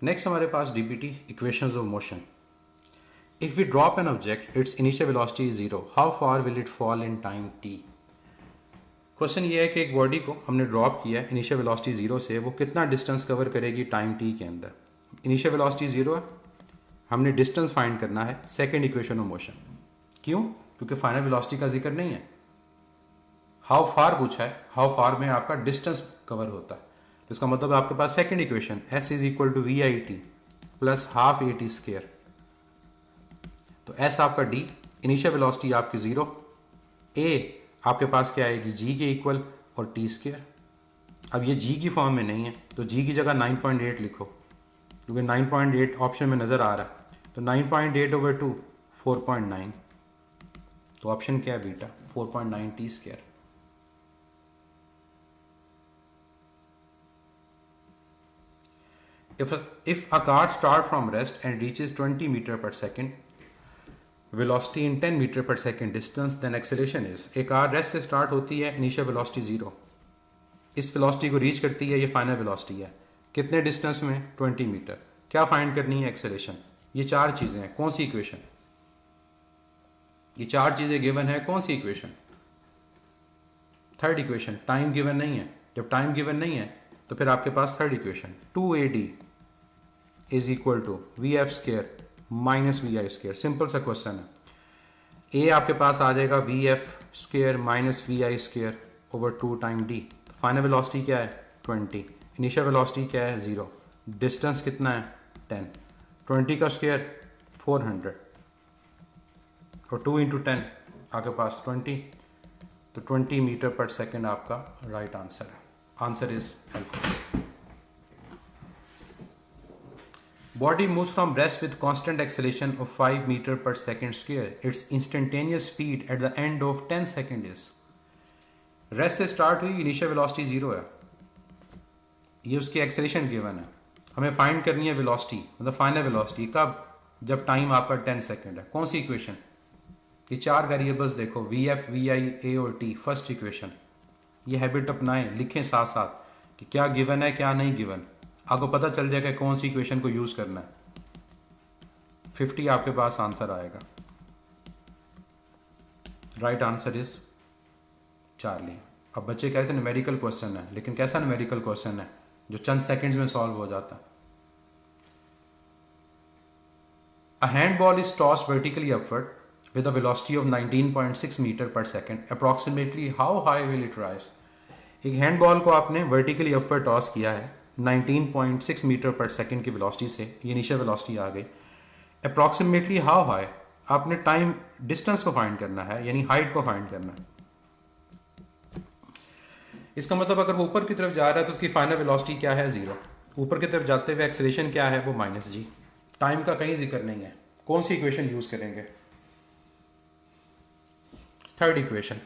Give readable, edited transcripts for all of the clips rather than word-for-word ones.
Next हमारे पास डीपीटी equations of motion. If we drop an object its initial velocity is zero, how far will it fall in time T. Question ये है कि एक body को हमने ड्रॉप किया है इनिशियल वेलोसिटी जीरो से, वो कितना डिस्टेंस कवर करेगी टाइम टी के अंदर। इनिशियल वेलोसिटी जीरो है, हमने डिस्टेंस फाइंड करना है, सेकेंड इक्वेशन ऑफ मोशन। क्यों? क्योंकि फाइनल वेलोसिटी का जिक्र नहीं है, हाउ फार पूछा है, हाउ फार में आपका डिस्टेंस कवर होता है। तो इसका मतलब आपके पास second equation S is equal to V I T plus half A T square. तो एस आपका डी, इनिशियल वेलोसिटी आपकी जीरो, ए आपके पास क्या आएगी जी के इक्वल और टी स्क्र। अब ये जी की फॉर्म में नहीं है तो जी की जगह 9.8 लिखो, क्योंकि 9.8 ऑप्शन में नज़र आ रहा है। तो 9.8 ओवर 2 4.9, तो ऑप्शन क्या है beta 4.9 T square. If a car starts from rest and reaches 20 meter per second, velocity in 10 meter per second distance, then acceleration is। एक कार रेस्ट से स्टार्ट होती है, इनिशियल वेलोसिटी जीरो, इस velocity को reach करती है, ये final velocity है, कितने डिस्टेंस में 20 मीटर। क्या फाइंड करनी है? एक्सेलेरेशन। ये चार चीजें हैं, कौन सी इक्वेशन? ये चार चीजें गिवन है, कौन सी equation? Third equation. Time given नहीं है, जब टाइम गिवन नहीं है तो फिर आपके पास third equation 2AD is equal to V F square minus we I square. Simple सा क्वेश्चन है। ए आपके पास आ जाएगा V F square minus we I square over 2 time D. Final velocity क्या है 20, इनिशियल वेलोसिटी क्या है 0, डिस्टेंस कितना है 10, 20 का स्क्वायर 400 और 2 इंटू 10 आपके पास 20, तो 20 मीटर पर सेकेंड आपका राइट आंसर है। Answer is helpful. Body moves from rest with constant acceleration of 5 meter per second square. Its instantaneous speed at the end of 10 second is। Rest से start हुई, initial velocity zero है, ये उसकी acceleration given है, हमें find करनी है velocity, मतलब फाइनल वेलोसिटी कब? जब टाइम आपका 10 सेकंड है। कौन सी इक्वेशन? ये चार वेरिएबल्स देखो, वी एफ वी आई ए और टी, फर्स्ट इक्वेशन। ये हैबिट अपनाएं, लिखें साथ साथ कि क्या गिवन है क्या नहीं गिवन, आपको पता चल जाएगा कौन सी इक्वेशन को यूज करना है। 50 आपके पास आंसर आएगा। Right answer is Charlie. अब बच्चे कहते हैं न्यूमेरिकल क्वेश्चन है, लेकिन कैसा न्यूमेरिकल क्वेश्चन है जो चंद सेकंड्स में सॉल्व हो जाता है। A handball is tossed vertically upward with a velocity of 19.6 metre per second, approximately how high will it rise. एक हैंडबॉल को आपने वर्टिकली अपवर्ड टॉस किया है 19.6 मीटर पर सेकेंड की वेलोसिटी से, ये इनिशियल वेलोसिटी आ गई। अप्रॉक्सीमेटली हाउ हाई, आपने टाइम डिस्टेंस को फाइंड करना है, यानी हाइट को फाइंड करना है। इसका मतलब अगर वो ऊपर की तरफ जा रहा है तो उसकी फाइनल वेलोसिटी क्या है 0, ऊपर की तरफ जाते हुए एक्सेलरेशन क्या है वो माइनस जी। टाइम का कहीं जिक्र नहीं है। कौन सी इक्वेशन यूज करेंगे? Third equation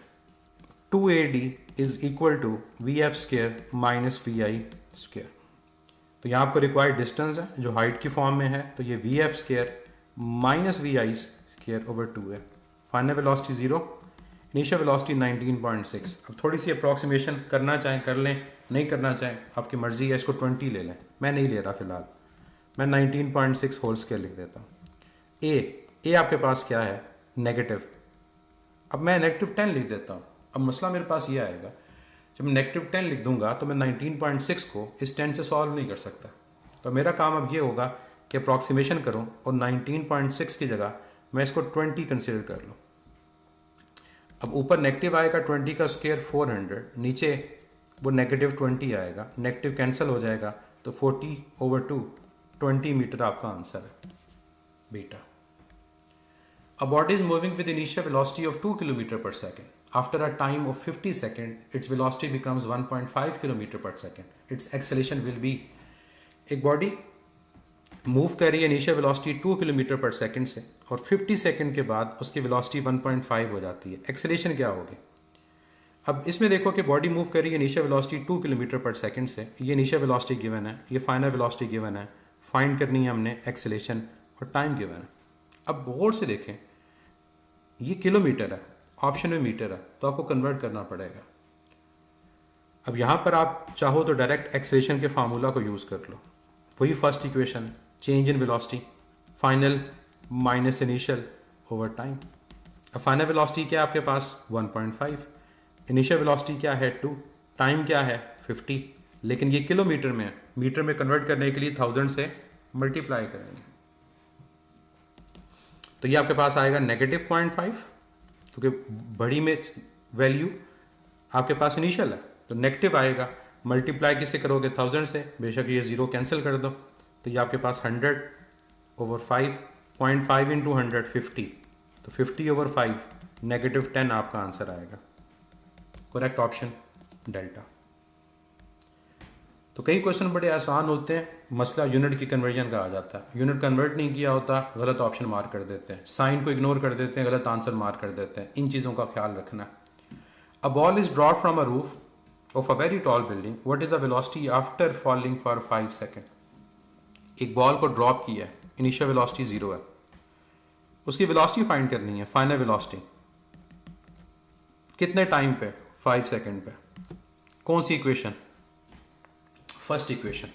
2AD is equal to V F square minus we I square. तो यहाँ आपको रिक्वायर्ड डिस्टेंस है जो हाइट की फॉर्म में है, तो ये v F square minus we I square over 2 है। Final velocity 0, initial velocity 19.6। अब थोड़ी सी अप्रॉक्सीमेशन करना चाहें कर लें, नहीं करना चाहें आपकी मर्जी है, इसको 20 ले लें, मैं नहीं ले रहा फिलहाल, मैं 19.6 होल स्क्वायर लिख देता हूँ। ए आपके पास क्या है नेगेटिव, अब मैं नेगेटिव 10 लिख देता हूँ। अब मसला मेरे पास ये आएगा, जब मैं नेगेटिव 10 लिख दूंगा तो मैं 19.6 को इस 10 से सॉल्व नहीं कर सकता। तो मेरा काम अब ये होगा कि अप्रॉक्सीमेशन करूँ और 19.6 की जगह मैं इसको 20 कंसिडर कर लूँ। अब ऊपर नेगेटिव आएगा 20 का स्क्वायर 400, नीचे वो नेगेटिव 20 आएगा, नेगेटिव कैंसिल हो जाएगा तो 40 ओवर 2 20 मीटर आपका आंसर है beta. A body is moving with initial velocity of 2 km per second. After a time of 50 seconds, its velocity becomes 1.5 km per second. Its acceleration will be। एक body move कर रही है initial velocity 2 kilometre पर second से, और 50 second के बाद उसकी वेलोसिटी 1.5 हो जाती है। एक्सेलेरेशन क्या होगी? अब इसमें देखो कि बॉडी मूव कर रही है इनिशियल वेलोसिटी 2 किलोमीटर पर सेकंड से, ये इनिशियल वेलोसिटी गिवन है, ये फाइनल वेलोसिटी गिवन है, फाइंड करनी है हमने एक्सेलेरेशन और टाइम गिवन है। अब गौर से देखें, ये किलोमीटर है, ऑप्शन में मीटर है, तो आपको कन्वर्ट करना पड़ेगा। अब यहां पर आप चाहो तो डायरेक्ट एक्सेलरेशन के फार्मूला को यूज कर लो, वही first equation, change in velocity, final minus initial over time. अब फाइनल वेलोसिटी क्या है आपके पास 1.5, इनिशियल वेलोसिटी क्या है 2, टाइम क्या है 50, लेकिन ये किलोमीटर में है, मीटर में कन्वर्ट करने के लिए 1000 से मल्टीप्लाई करेंगे। तो ये आपके पास आएगा -0.5, क्योंकि बड़ी में वैल्यू आपके पास इनिशियल है तो नेगेटिव आएगा। मल्टीप्लाई किससे करोगे 1000 से, बेशक ये 0 कैंसिल कर दो, तो ये आपके पास 100/5, 0.5 इंटू 100 50, तो 50/5 -10 आपका आंसर आएगा। Correct option delta. तो कई क्वेश्चन बड़े आसान होते हैं, मसला यूनिट की कन्वर्जन का आ जाता है, यूनिट कन्वर्ट नहीं किया होता, गलत ऑप्शन मार्क कर देते हैं, साइन को इग्नोर कर देते हैं, गलत आंसर मार्क कर देते हैं। इन चीज़ों का ख्याल रखना है। A ball is drop from a roof of a very tall building, what is the velocity after falling for 5 second. एक बॉल को ड्रॉप किया है, इनिशियल वेलोसिटी 0 है, उसकी वेलोसिटी फाइंड करनी है, फाइनल वेलोसिटी कितने टाइम पे 5 सेकेंड पे। कौन सी equation, first equation,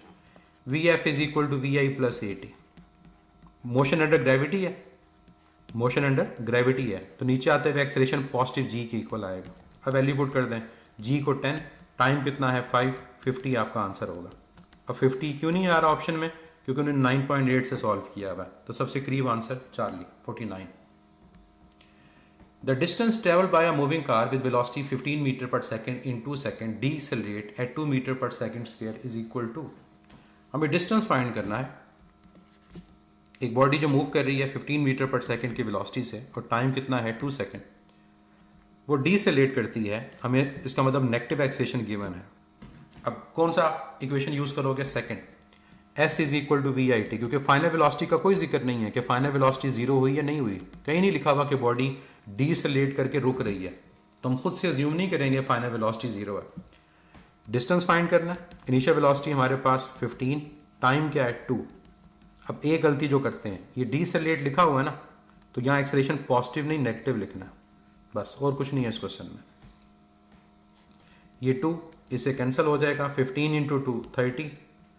Vf is equal to Vi plus AT। Motion under gravity है, मोशन अंडर ग्रेविटी है, तो नीचे आते हुए एक्सेलरेशन पॉजिटिव g के इक्वल आएगा। अब वैल्यू पुट कर दें, g को 10, टाइम कितना है 5, 50 आपका आंसर होगा। अब 50 क्यों नहीं आ रहा ऑप्शन में, क्योंकि उन्होंने 9.8 से सॉल्व किया हुआ है, तो सबसे करीब answer 49। The distance traveled by a moving car with velocity 15 meter per second in 2 seconds decelerate at 2 meter per second square is equal to। हमें डिस्टेंस फाइंड करना है। एक बॉडी जो मूव कर रही है 15 मीटर पर सेकंड की वेलोसिटी से और टाइम कितना है 2 सेकंड, वो डीसेलेट करती है, हमें इसका मतलब नेगेटिव एक्सेलरेशन गिवन है। अब कौन सा इक्वेशन यूज करोगे, second, S is equal to VIT, क्योंकि फाइनल वेलोसिटी का कोई जिक्र नहीं है कि फाइनल वेलोसिटी 0 हुई या नहीं हुई, कहीं नहीं लिखा हुआ कि बॉडी डीसेलेट करके रुक रही है, तो हम खुद से अज्यूम नहीं करेंगे फाइनल वेलोसिटी 0 है। डिस्टेंस फाइंड करना है, इनिशियल वेलोसिटी हमारे पास 15, टाइम क्या है 2। अब एक गलती जो करते हैं, ये डीसेलेट लिखा हुआ है ना, तो यहाँ एक्सेलरेशन पॉजिटिव नहीं नेगेटिव लिखना है, बस और कुछ नहीं है इस क्वेश्चन में। ये 2 इससे कैंसिल हो जाएगा, 15 इंटू 2 30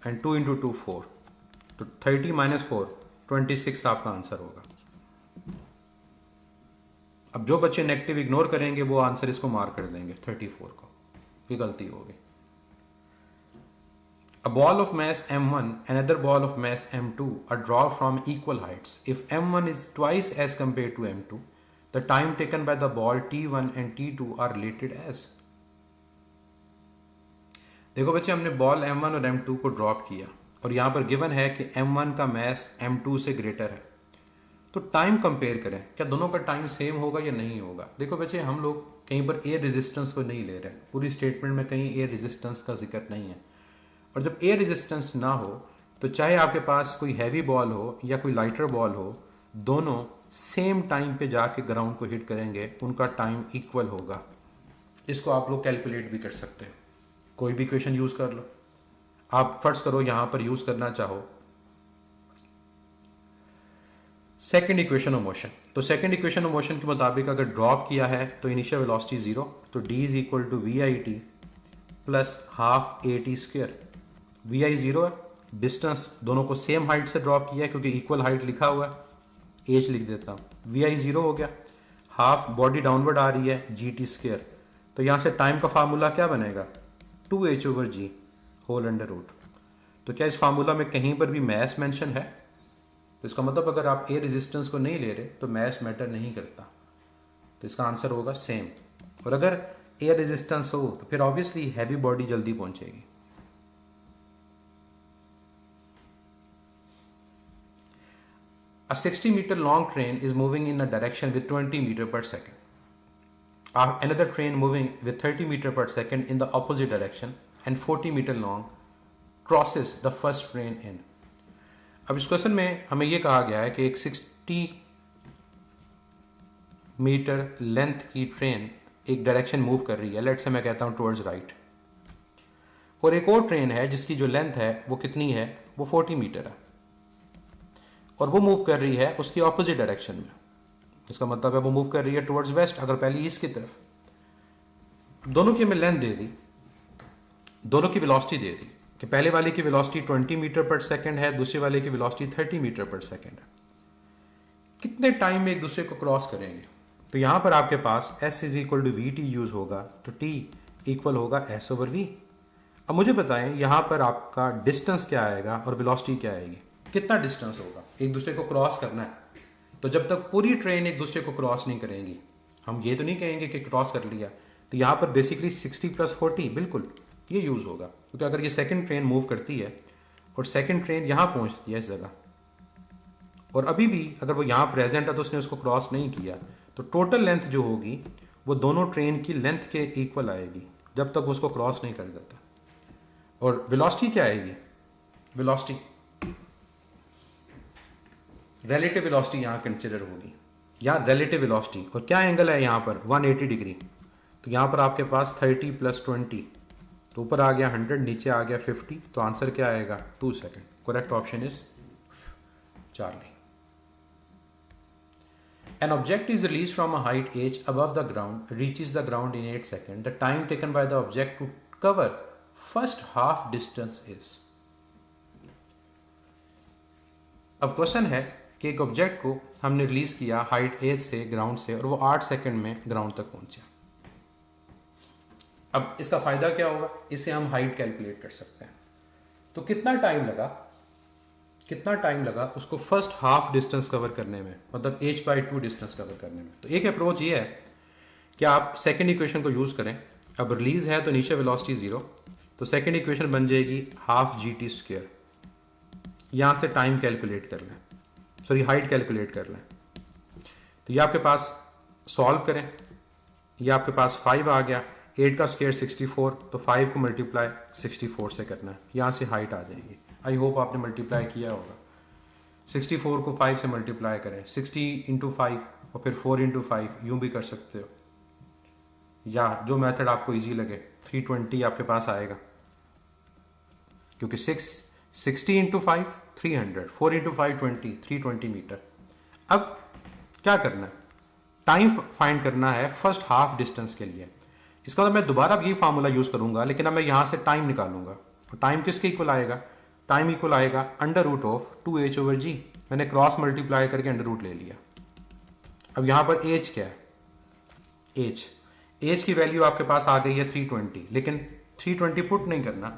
एंड 2 इंटू 2 4, तो 30 माइनस 4 26 आपका आंसर होगा। अब जो बच्चे नेगेटिव इग्नोर करेंगे वो आंसर इसको मार्क कर देंगे 34 को, ये गलती होगी। A ball of mass m1 and another ball of mass m2 are drawn from equal heights. If m1 is twice as compared to m2, the time taken by the ball t1 and t2 are related as। देखो बच्चे, हमने ball m1 और m2 को drop किया और यहाँ पर given है कि m1 का मास m2 से ग्रेटर है, तो टाइम कंपेयर करें, क्या दोनों का टाइम सेम होगा या नहीं होगा। देखो बच्चे, हम लोग कहीं पर एयर रेजिस्टेंस को नहीं ले रहे, पूरी स्टेटमेंट में कहीं एयर रेजिस्टेंस का जिक्र नहीं है, और जब एयर रेजिस्टेंस ना हो तो चाहे आपके पास कोई हैवी बॉल हो या कोई लाइटर बॉल हो, दोनों सेम टाइम पे जाके ग्राउंड को हिट करेंगे, उनका टाइम इक्वल होगा। इसको आप लोग कैलकुलेट भी कर सकते हो, कोई भी इक्वेशन यूज कर लो। आप फर्स्ट करो यहां पर यूज करना चाहो सेकंड इक्वेशन ऑफ मोशन, तो सेकंड इक्वेशन ऑफ मोशन के मुताबिक अगर ड्रॉप किया है तो इनिशियल वेलोसिटी 0, तो d is equal to VIT plus half AT square. VI 0 है, डिस्टेंस दोनों को सेम हाइट से ड्रॉप किया है क्योंकि इक्वल हाइट लिखा हुआ है, H लिख देता हूं। VI 0 हो गया, हाफ बॉडी डाउनवर्ड आ रही है GT स्क्वायर, तो यहां से टाइम का फार्मूला क्या बनेगा 2H/G होल अंडर रूट। तो क्या इस फार्मूला में कहीं पर भी मैस मेंशन है, तो इसका मतलब अगर आप एयर रेजिस्टेंस को नहीं ले रहे तो मैस मैटर नहीं करता, तो इसका आंसर होगा सेम। और अगर एयर रेजिस्टेंस हो तो फिर ऑब्वियसली हैवी बॉडी जल्दी पहुंचेगी। A 60 meter long train is moving in a direction with 20 meter per second. Another train moving with 30 meter per second in the opposite direction and 40 meter long crosses the first train in। अब इस question में हमें यह कहा गया है कि एक 60 मीटर लेंथ की ट्रेन एक डायरेक्शन मूव कर रही है, लेट्स से मैं कहता हूं टुवर्ड्स राइट, और एक और ट्रेन है जिसकी जो लेंथ है वो कितनी है, वो 40 मीटर है, और वो मूव कर रही है उसकी ऑपोजिट डायरेक्शन में। इसका मतलब है वो मूव कर रही है टुवर्ड्स वेस्ट, अगर पहले ईस्ट की तरफ। दोनों की हमें लेंथ दे दी, दोनों की वेलोसिटी दे दी, कि पहले वाले की वेलोसिटी 20 मीटर पर सेकंड है, दूसरे वाले की वेलोसिटी 30 मीटर पर सेकंड है, कितने टाइम में एक दूसरे को क्रॉस करेंगे। तो यहां पर आपके पास s is equal to v t use होगा, तो t इक्वल होगा s ओवर v। अब मुझे बताएं यहां पर आपका डिस्टेंस क्या आएगा और वेलोसिटी क्या आएगी, कितना डिस्टेंस होगा, एक दूसरे को क्रॉस करना है। तो जब तक पूरी ट्रेन एक दूसरे को क्रॉस नहीं करेंगी, हम ये तो नहीं कहेंगे कि क्रॉस कर लिया, तो यहाँ पर बेसिकली 60 + 40 बिल्कुल ये यूज़ होगा। क्योंकि अगर ये सेकंड ट्रेन मूव करती है और सेकंड ट्रेन यहाँ पहुँचती है इस जगह, और अभी भी अगर वो यहाँ प्रेजेंट है तो उसने उसको क्रॉस नहीं किया, तो टोटल लेंथ जो होगी वो दोनों ट्रेन की लेंथ के इक्वल आएगी जब तक उसको क्रॉस नहीं कर देता। और वेलोसिटी क्या आएगी, वेलोसिटी रिलेटिव वेलोसिटी यहाँ कंसिडर होगी, या रिलेटिव वेलोसिटी। और क्या एंगल है यहाँ पर 180 डिग्री, तो यहाँ पर आपके पास 30 + 20, तो ऊपर आ गया 100, नीचे आ गया 50, तो आंसर क्या आएगा 2 second. Correct option is Charlie. An object is released from a height h above the ground, reaches the ground in 8 seconds. The time taken by the object to cover first half distance is. अब question है कि एक object को हमने release किया height h से ground से, और वो 8 सेकंड में ग्राउंड तक पहुंचा। अब इसका फायदा क्या होगा, इससे हम हाइट कैलकुलेट कर सकते हैं। तो कितना टाइम लगा उसको फर्स्ट हाफ डिस्टेंस कवर करने में, मतलब h/2 डिस्टेंस कवर करने में। तो एक अप्रोच ये है कि आप सेकंड इक्वेशन को यूज करें। अब रिलीज है तो नीचे वेलोसिटी 0, तो सेकंड इक्वेशन बन जाएगी ½ g t²। यहां से टाइम कैलकुलेट कर लें, सॉरी हाइट कैलकुलेट कर लें। तो ये आपके पास सॉल्व करें, ये आपके पास 5 आ गया, 8 का स्क्वायर 64, तो 5 को मल्टीप्लाई 64 से करना है, यहाँ से हाइट आ जाएगी। आई होप आपने मल्टीप्लाई किया होगा। 64 को 5 से मल्टीप्लाई करें, 60 × 5 और फिर 4 × 5, यूं भी कर सकते हो, या जो मेथड आपको इजी लगे। 320 आपके पास आएगा, क्योंकि 60 × 5 300, 4 × 5 20, 320 मीटर। अब क्या करना है, टाइम फाइंड करना है फर्स्ट हाफ डिस्टेंस के लिए। इसका मतलब मैं दोबारा यही फार्मूला यूज करूंगा, लेकिन अब मैं यहां से टाइम निकालूंगा। और टाइम किसके इक्वल आएगा, टाइम इक्वल आएगा √2h/g। मैंने क्रॉस मल्टीप्लाई करके √ ले लिया। अब यहां पर एज क्या है, एज की वैल्यू आपके पास आ गई है 320, लेकिन 320 पुट नहीं करना।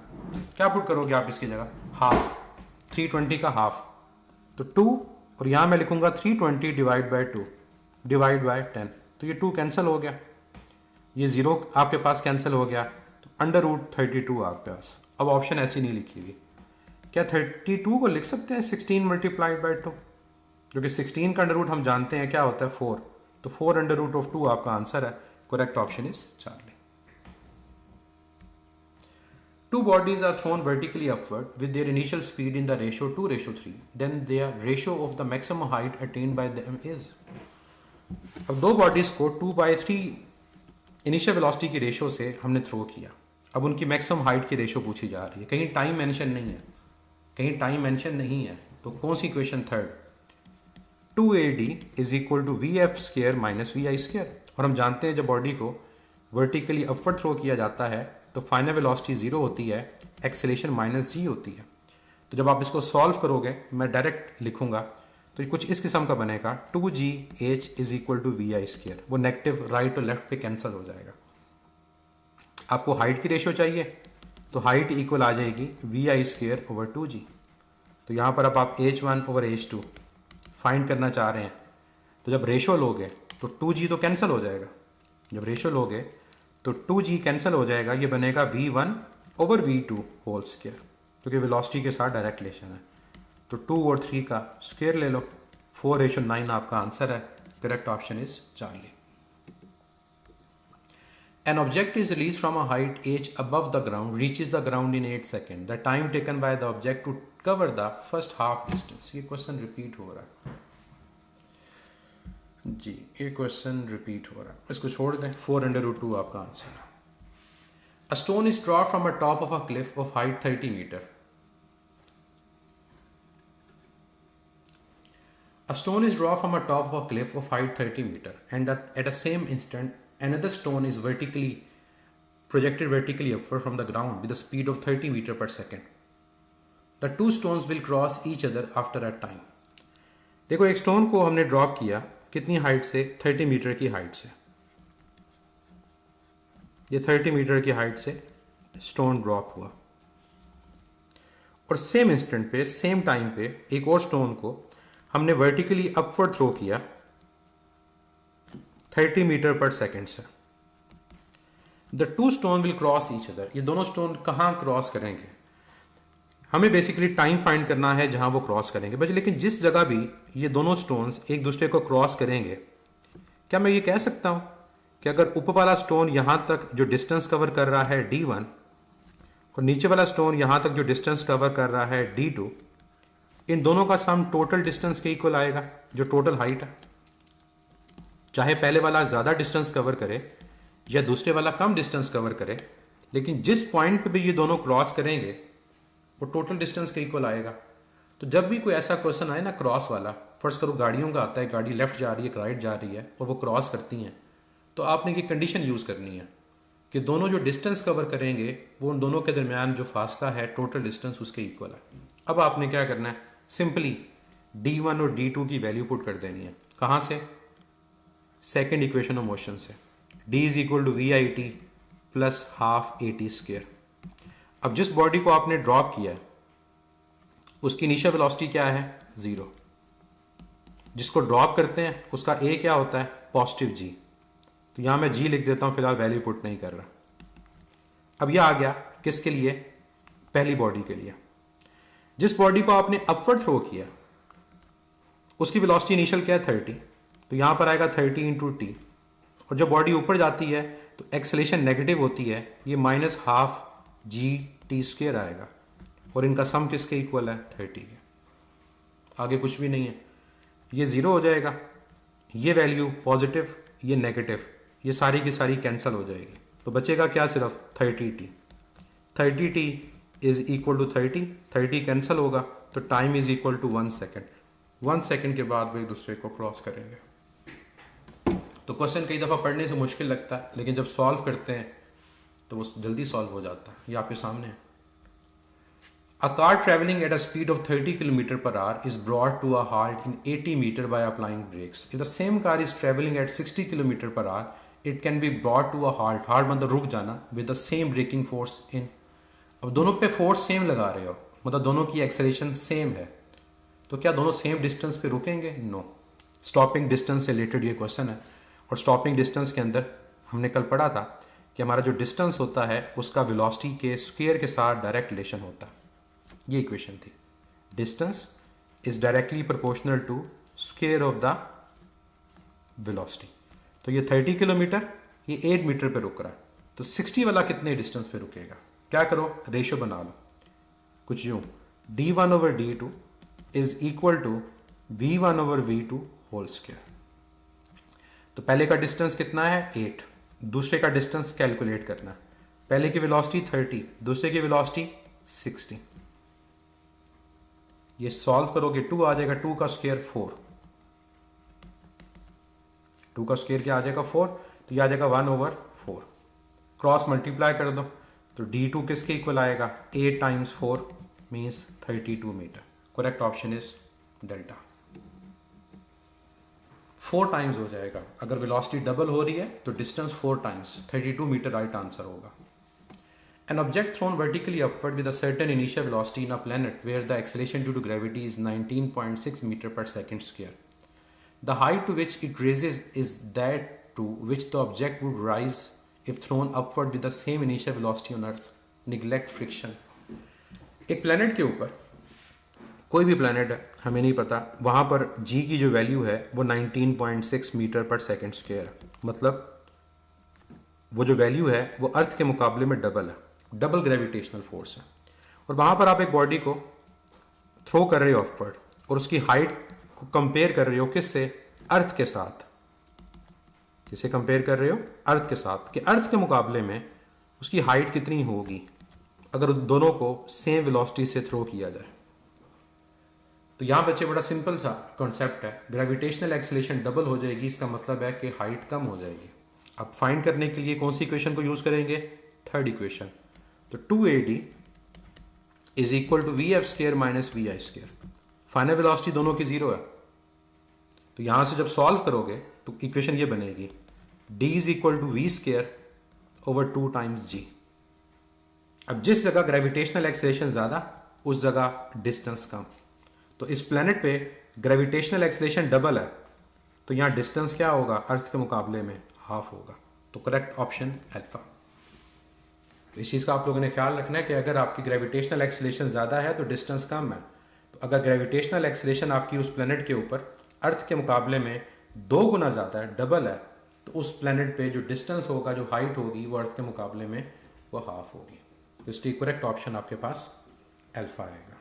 क्या पुट करोगे आप इसकी जगह, हाफ, 320 का हाफ, तो 2, और यहां मैं लिखूंगा 320 / 2 / 10, तो ये 2 कैंसिल हो गया, ये 0 आपके पास कैंसिल हो गया, तो √32 आपके पास। अब ऑप्शन ऐसी नहीं लिखी हुई, क्या 32 को लिख सकते हैं 16 × 2, जो कि 16 का √ हम जानते हैं क्या होता है 4, तो 4 √2 आपका आंसर है। Correct option is Charlie. Two bodies are thrown vertically upward with their initial speed in the ratio 2:3. Then their ratio of the maximum height attained by them is. अब दो बॉडीज को 2/3 इनिशियल वेलोसिटी की ratio से हमने throw किया। अब उनकी maximum height की रेशो पूछी जा रही है, कहीं टाइम मेंशन नहीं है, तो कौन सी equation third, 2AD = VF² - VI²। और हम जानते हैं जब बॉडी को वर्टिकली अपवर्ड थ्रो किया जाता है तो फाइनल वेलोसिटी 0 होती है, एक्सेलेरेशन -g होती है। तो जब आप इसको सॉल्व करोगे, मैं डायरेक्ट लिखूंगा, तो कुछ इस किस्म का बनेगा 2gh = VI²। वो नेगेटिव राइट और लेफ्ट पे कैंसिल हो जाएगा। आपको हाइट की रेशो चाहिए, तो हाइट इक्वल आ जाएगी VI²/2g। तो यहाँ पर अब आप h1/h2 फाइंड करना चाह रहे हैं, तो जब रेशो लोगे तो 2g तो कैंसिल हो जाएगा, जब रेशो लोगे तो 2g कैंसिल हो जाएगा, ये बनेगा v1/v2² क्योंकि वेलोसिटी के साथ डायरेक्ट रिलेशन है। तो 2 और 3 का स्क्वायर ले लो, 4:9 आपका आंसर है। Correct option is Charlie. An object is released from a height h above the ground, reaches the ground in 8 seconds. The time taken by the object to cover the first half distance. ये question repeat हो रहा है जी, ये question repeat हो रहा है, इसको छोड़ दें। 4/2 आपका आंसर है। A stone is dropped from a top of a cliff of height 30 meter. A stone is dropped from a top of a cliff of height 30 meter, and at a same instant another stone is vertically projected vertically upward from the ground with a speed of 30 meter per second. The two stones will cross each other after a time. देखो एक stone को हमने drop किया कितनी height से, 30 metre की height से। ये 30 मीटर की हाइट से स्टोन ड्रॉप हुआ और सेम इंस्टेंट पे, सेम टाइम पे एक और स्टोन को हमने वर्टिकली अपवर्ड थ्रो किया 30 मीटर पर सेकेंड से। The two stone will cross each other. ये दोनों स्टोन कहाँ क्रॉस करेंगे? हमें बेसिकली टाइम फाइंड करना है जहां वो क्रॉस करेंगे बस। लेकिन जिस जगह भी ये दोनों स्टोन्स एक दूसरे को क्रॉस करेंगे, क्या मैं ये कह सकता हूं कि अगर ऊपर वाला स्टोन यहां तक जो डिस्टेंस कवर कर रहा है D1 और नीचे वाला स्टोन यहां तक जो डिस्टेंस कवर कर रहा है D2, इन दोनों का सम टोटल डिस्टेंस के इक्वल आएगा, जो टोटल हाइट है। चाहे पहले वाला ज्यादा डिस्टेंस कवर करे या दूसरे वाला कम डिस्टेंस कवर करे, लेकिन जिस पॉइंट पे भी ये दोनों क्रॉस करेंगे वो टोटल डिस्टेंस के इक्वल आएगा। तो जब भी कोई ऐसा क्वेश्चन आए ना क्रॉस वाला, फर्ज करो गाड़ियों का आता है, गाड़ी लेफ्ट जा रही है, राइट जा रही है और वो क्रॉस करती हैं, तो आपने ये कंडीशन यूज करनी है कि दोनों जो डिस्टेंस कवर करेंगे वो उन दोनों के दरमियान जो फासला है टोटल डिस्टेंस उसके इक्वल है। अब आपने क्या करना है, सिंपली D1 और D2 की वैल्यू पुट कर देनी है। कहां से? सेकेंड इक्वेशन ऑफ मोशन से। D is equal to VIT plus half AT square. अब जिस बॉडी को आपने ड्रॉप किया है उसकी इनिशियल वेलोसिटी क्या है? 0। जिसको ड्रॉप करते हैं उसका A क्या होता है? Positive G। तो यहां मैं G लिख देता हूं, फिलहाल वैल्यू पुट नहीं कर रहा। अब यह आ गया किसके लिए? पहली बॉडी के लिए। जिस बॉडी को आपने अपवर्ड थ्रो किया उसकी वेलोसिटी इनिशियल क्या है? 30। तो यहां पर आएगा 30 इंटू टी। और जब बॉडी ऊपर जाती है तो एक्सेलेरेशन नेगेटिव होती है, ये माइनस हाफ GT स्क्वायर आएगा और इनका सम किसके इक्वल है? 30 के। आगे कुछ भी नहीं है, ये 0 हो जाएगा, ये वैल्यू पॉजिटिव, ये नेगेटिव, ये सारी की सारी कैंसिल हो जाएगी। तो बचेगा क्या? सिर्फ 30t। 30t is equal to 30 cancel होगा तो time is equal to 1 second. 1 second के बाद वो एक दूसरे को क्रॉस करेंगे। तो क्वेश्चन कई दफ़ा पढ़ने से मुश्किल लगता है, लेकिन जब सॉल्व करते हैं तो वो जल्दी सॉल्व हो जाता है। ये आपके सामने है। A car travelling at a speed of 30 kilometre per hour is brought to a halt in 80 metre by applying brakes. If the same car is travelling at 60 kilometre per hour it can be brought to a halt। halt मतलब रुक जाना, with the same braking force in. अब दोनों पे force same लगा रहे हो, मतलब दोनों की एक्सेलरेशन सेम है, तो क्या दोनों सेम डिस्टेंस पे रुकेंगे? नो। स्टॉपिंग डिस्टेंस से रिलेटेड ये क्वेश्चन है। और स्टॉपिंग डिस्टेंस के अंदर हमने कल पढ़ा था कि हमारा जो डिस्टेंस होता है उसका वेलोसिटी के स्क्वायर के साथ डायरेक्ट रिलेशन होता है। ये इक्वेशन थी, distance is directly proportional to square of the velocity. तो ये 30 किलोमीटर, ये 8 मीटर पे रुक रहा है, तो 60 वाला कितने डिस्टेंस पे रुकेगा? क्या करो, रेशियो बना लो कुछ यूं, D1 over D2 is equal to V1 over V2 whole square. तो पहले का डिस्टेंस कितना है? 8। दूसरे का डिस्टेंस कैलकुलेट करना। पहले की वेलोसिटी 30, दूसरे की वेलोसिटी 60। ये सॉल्व करोगे 2 आ जाएगा, 2 का स्क्वायर 4। 2 का स्क्वायर क्या आ जाएगा? 4। तो ये आ जाएगा 1 ओवर 4। क्रॉस मल्टीप्लाई कर दो तो D2 किसके इक्वल आएगा? 8 times 4 means 32 metre. Correct option is delta. 4 times हो जाएगा। अगर वेलोसिटी डबल हो रही है तो distance 4 times, 32 metre right answer होगा। An object thrown vertically upward with a certain initial velocity in a planet where the acceleration due to gravity is 19.6 meter per second square. The height to which it raises is that to which the object would rise if thrown upward with the same initial velocity on Earth. Neglect friction. एक planet के ऊपर, कोई भी planet है, हमें नहीं पता, वहाँ पर g की जो वैल्यू है वो 19.6 मीटर पर सेकेंड स्क्वायर है। मतलब वो जो वैल्यू है वो अर्थ के मुकाबले में डबल है, डबल ग्रेविटेशनल फोर्स है। और वहाँ पर आप एक बॉडी को थ्रो कर रहे हो अपवर्ड और उसकी हाइट को कंपेयर कर रहे हो किससे? अर्थ के साथ। किसे कंपेयर कर रहे हो? अर्थ के साथ, कि अर्थ के मुकाबले में उसकी हाइट कितनी होगी अगर दोनों को सेम वेलोसिटी से थ्रो किया जाए। तो यहाँ बच्चे बड़ा सिंपल सा कॉन्सेप्ट है, ग्रेविटेशनल एक्सेलरेशन डबल हो जाएगी, इसका मतलब है कि हाइट कम हो जाएगी। अब फाइंड करने के लिए कौन सी इक्वेशन को यूज करेंगे? थर्ड इक्वेशन, तो 2AD is equal to we f square minus we i square. Final velocity दोनों की जीरो है, तो यहां से जब सॉल्व करोगे तो इक्वेशन ये बनेगी, d is equal to v square over 2 times g। अब जिस जगह ग्रेविटेशनल एक्सेलरेशन ज्यादा उस जगह डिस्टेंस कम, तो इस प्लेनेट पे ग्रेविटेशनल एक्सेलरेशन डबल है, तो यहां डिस्टेंस क्या होगा, अर्थ के मुकाबले में हाफ होगा। तो करेक्ट ऑप्शन अल्फा। तो इस चीज़ का आप लोगों ने ख्याल रखना है कि अगर आपकी ग्रेविटेशनल एक्सेलरेशन ज़्यादा है तो डिस्टेंस कम है। तो अगर ग्रेविटेशनल एक्सेलरेशन आपकी उस प्लेनेट के ऊपर अर्थ के मुकाबले में 2 गुना ज़्यादा है, डबल है, तो उस प्लेनेट पे जो डिस्टेंस होगा, जो हाइट होगी, वो अर्थ के मुकाबले में वो हाफ होगी। तो इसकी करेक्ट ऑप्शन आपके पास अल्फा आएगा।